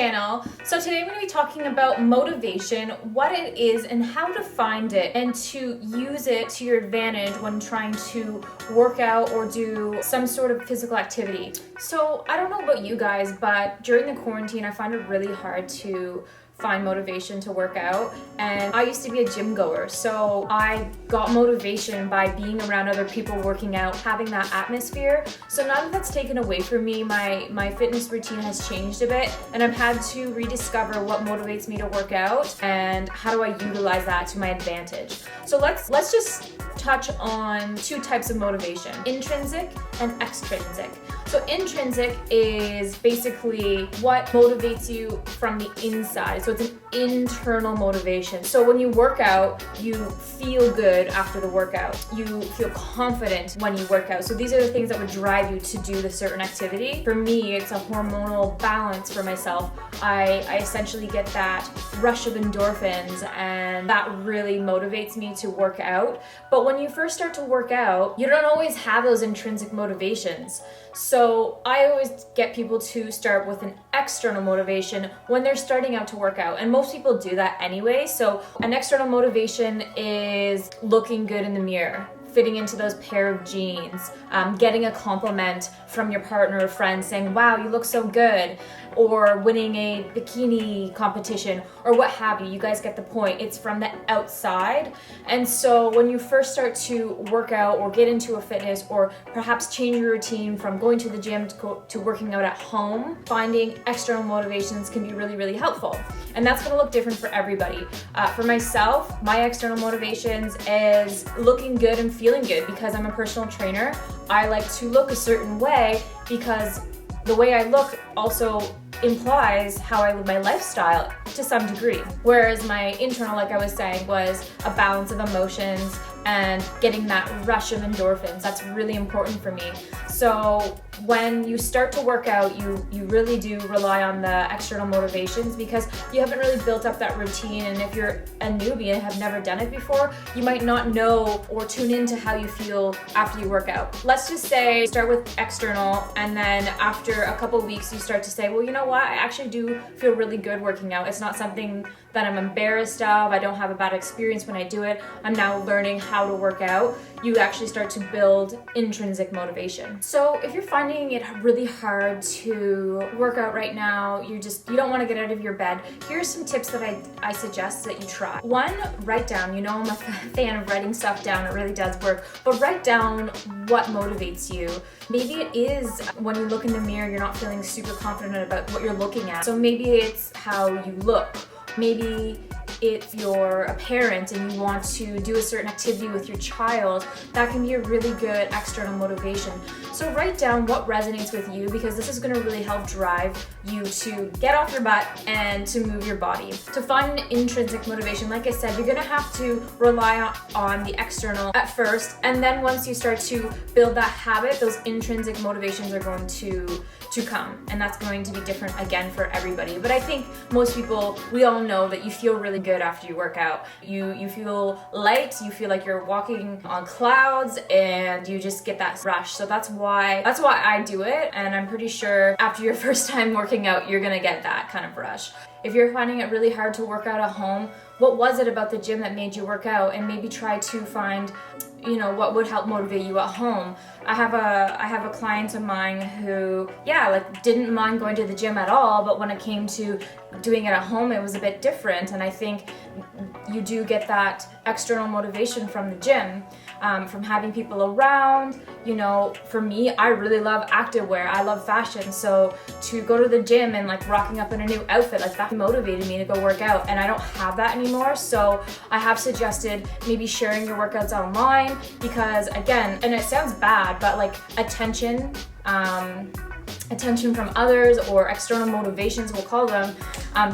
channel. So today I'm going to be talking about motivation, what it is and how to find it and to use it to your advantage when trying to work out or do some sort of physical activity. So I don't know about you guys, but during the quarantine I find it really hard to find motivation to work out. And I used to be a gym goer, so I got motivation by being around other people working out, having that atmosphere. So now that that's taken away from me, my fitness routine has changed a bit, and I've had to rediscover what motivates me to work out and how do I utilize that to my advantage. So let's just touch on two types of motivation: intrinsic and extrinsic. So intrinsic is basically what motivates you from the inside. So it's an internal motivation. So when you work out, you feel good after the workout. You feel confident when you work out. So these are the things that would drive you to do the certain activity. For me, it's a hormonal balance for myself. I essentially get that rush of endorphins, and that really motivates me to work out. But when you first start to work out, you don't always have those intrinsic motivations. So I always get people to start with an external motivation when they're starting out to work out. And most people do that anyway. So an external motivation is looking good in the mirror, fitting into those pair of jeans, getting a compliment from your partner or friend saying, wow, you look so good, or winning a bikini competition, or what have you. You guys get the point. It's from the outside. And so when you first start to work out or get into a fitness, or perhaps change your routine from going to the gym to working out at home, finding external motivations can be really, really helpful. And that's gonna look different for everybody. For myself, my external motivations is looking good and feeling good. Because I'm a personal trainer, I like to look a certain way because the way I look also implies how I live my lifestyle to some degree. Whereas my internal, like I was saying, was a balance of emotions and getting that rush of endorphins. That's really important for me. So when you start to work out, you really do rely on the external motivations because you haven't really built up that routine. And if you're a newbie and have never done it before, you might not know or tune into how you feel after you work out. Let's just say start with external, and then after a couple weeks you start to say, well, you know what, I actually do feel really good working out. It's not something that I'm embarrassed of. I don't have a bad experience when I do it. I'm now learning how to work out. You actually start to build intrinsic motivation. So if you're finding it really hard to work out right now, you don't want to get out of your bed, here's some tips that I suggest that you try. One, write down. You know, I'm a fan of writing stuff down. It really does work. But write down what motivates you. Maybe it is when you look in the mirror, you're not feeling super confident about what you're looking at. So maybe it's how you look. Maybe if you're a parent and you want to do a certain activity with your child, that can be a really good external motivation. So write down what resonates with you, because this is going to really help drive you to get off your butt and to move your body. To find an intrinsic motivation, like I said, you're going to have to rely on the external at first, and then once you start to build that habit, those intrinsic motivations are going to come, and that's going to be different again for everybody. But I think most people, we all know that you feel really good after you work out. You feel light, you feel like you're walking on clouds, and you just get that rush. So that's why I do it, and I'm pretty sure after your first time working out, you're gonna get that kind of rush. If you're finding it really hard to work out at home, what was it about the gym that made you work out? And maybe try to find, you know, what would help motivate you at home. I have a client of mine who, didn't mind going to the gym at all, but when it came to doing it at home, it was a bit different. And I think you do get that external motivation from the gym, from having people around. You know, for me, I really love activewear. I love fashion. So to go to the gym and like rocking up in a new outfit, like that motivated me to go work out. And I don't have that anymore. So I have suggested maybe sharing your workouts online, because again, and it sounds bad, but like attention from others, or external motivations, we'll call them,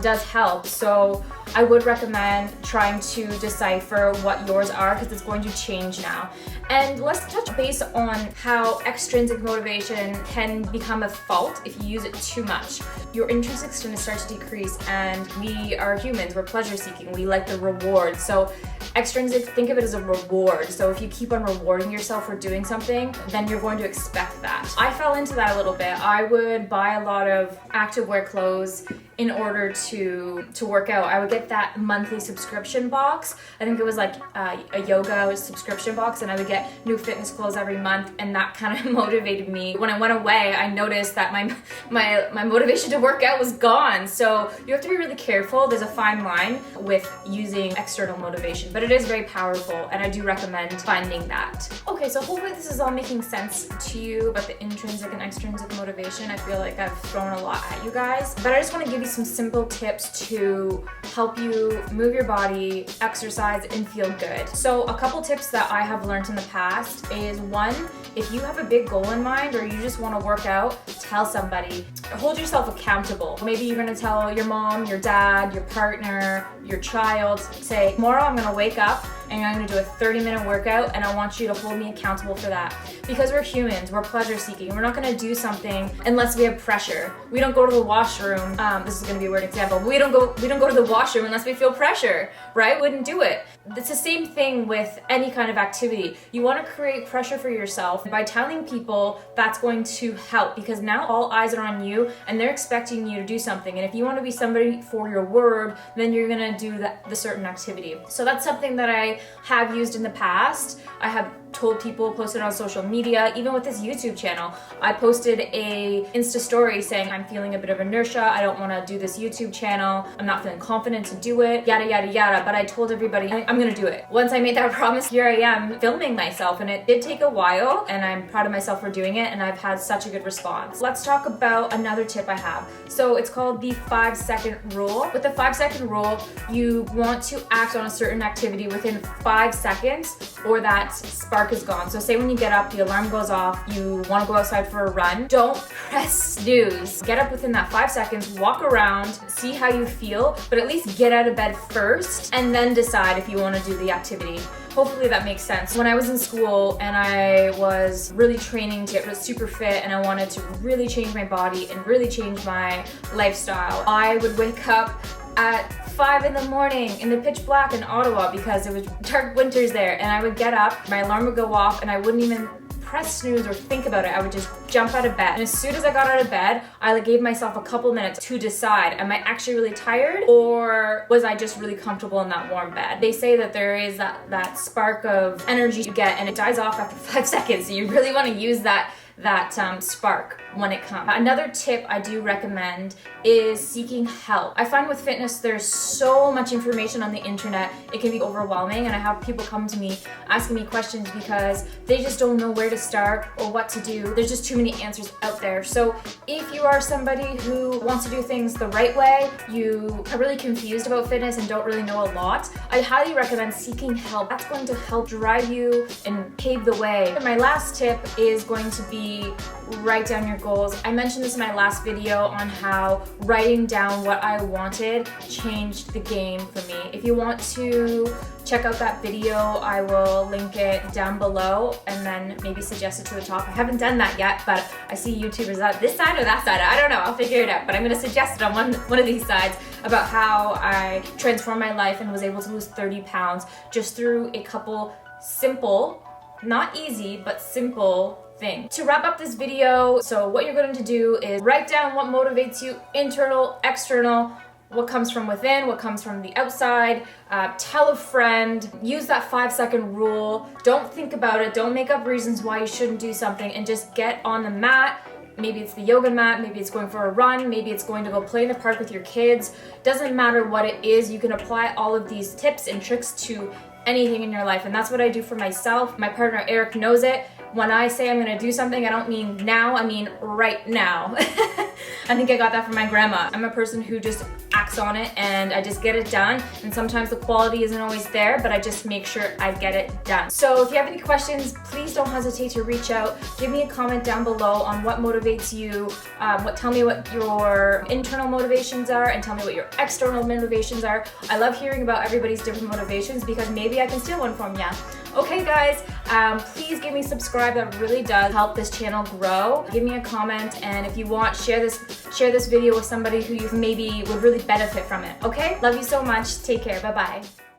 does help. So I would recommend trying to decipher what yours are, because it's going to change now. And let's touch base on how extrinsic motivation can become a fault if you use it too much. Your intrinsic is going to start to decrease, and we are humans, we're pleasure seeking, we like the reward. So extrinsic, think of it as a reward. So if you keep on rewarding yourself for doing something, then you're going to expect that. I fell into that a little bit. I would buy a lot of activewear clothes in order to work out. I would get that monthly subscription box. I think it was like a yoga subscription box, and I would get new fitness clothes every month, and that kind of motivated me. When I went away, I noticed that my motivation to work out was gone. So you have to be really careful. There's a fine line with using external motivation, but it is very powerful, and I do recommend finding that. Okay, so hopefully this is all making sense to you about the intrinsic and extrinsic motivation. I feel like I've thrown a lot at you guys, but I just want to give you some simple tips to help you move your body, exercise, and feel good. So a couple tips that I have learned in the past is, one, if you have a big goal in mind or you just want to work out, tell somebody. Hold yourself accountable. Maybe you're going to tell your mom, your dad, your partner, your child, say, tomorrow I'm going to wake up and I'm going to do a 30-minute workout, and I want you to hold me accountable for that. Because we're humans, we're pleasure seeking, and we're not going to do something unless we have pressure. We don't go to the washroom. This is going to be a weird example. But we don't go to the washroom unless we feel pressure, right? We wouldn't do it. It's the same thing with any kind of activity. You want to create pressure for yourself by telling people. That's going to help, because now all eyes are on you and they're expecting you to do something. And if you want to be somebody for your word, then you're going to do the certain activity. So that's something that I have used in the past. I have told people, posted on social media, even with this YouTube channel. I posted a Insta story saying I'm feeling a bit of inertia, I don't want to do this YouTube channel, I'm not feeling confident to do it, yada yada yada, but I told everybody I'm gonna do it. Once I made that promise, here I am filming myself, and it did take a while, and I'm proud of myself for doing it, and I've had such a good response. Let's talk about another tip I have. So it's called the 5-second rule. With the 5-second rule, you want to act on a certain activity within 5 seconds, or that spark is gone. So say when you get up, the alarm goes off, you want to go outside for a run, don't press snooze. Get up within that 5 seconds, walk around, see how you feel, but at least get out of bed first and then decide if you want to do the activity. Hopefully that makes sense. When I was in school and I was really training to get super fit and I wanted to really change my body and really change my lifestyle, I would wake up at 5 in the morning in the pitch black in Ottawa because it was dark winters there, and I would get up, my alarm would go off, and I wouldn't even press snooze or think about it. I would just jump out of bed. And as soon as I got out of bed, I gave myself a couple minutes to decide, am I actually really tired, or was I just really comfortable in that warm bed? They say that there is that spark of energy you get, and it dies off after 5 seconds. So you really want to use that spark when it comes. Another tip I do recommend is seeking help. I find with fitness there's so much information on the internet, it can be overwhelming, and I have people come to me asking me questions because they just don't know where to start or what to do. There's just too many answers out there. So if you are somebody who wants to do things the right way, you are really confused about fitness and don't really know a lot, I highly recommend seeking help. That's going to help drive you and pave the way. And my last tip is going to be write down your goals. I mentioned this in my last video on how writing down what I wanted changed the game for me. If you want to check out that video, I will link it down below and then maybe suggest it to the top. I haven't done that yet, but I see YouTubers out this side or that side. I don't know, I'll figure it out, but I'm gonna suggest it on one of these sides about how I transformed my life and was able to lose 30 pounds just through a couple simple, not easy, but simple thing. To wrap up this video, so what you're going to do is write down what motivates you, internal, external, what comes from within, what comes from the outside, tell a friend, use that 5-second rule, don't think about it, don't make up reasons why you shouldn't do something, and just get on the mat. Maybe it's the yoga mat, maybe it's going for a run, maybe it's going to go play in the park with your kids. Doesn't matter what it is, you can apply all of these tips and tricks to anything in your life, and that's what I do for myself. My partner Eric knows it. When I say I'm gonna do something, I don't mean now, I mean right now. I think I got that from my grandma. I'm a person who just acts on it and I just get it done. And sometimes the quality isn't always there, but I just make sure I get it done. So if you have any questions, please don't hesitate to reach out. Give me a comment down below on what motivates you. Tell me what your internal motivations are and tell me what your external motivations are. I love hearing about everybody's different motivations because maybe I can steal one from ya. Okay guys, please give me a subscribe. That really does help this channel grow. Give me a comment, and if you want, share this video with somebody who you maybe would really benefit from it. Okay? Love you so much. Take care. Bye-bye.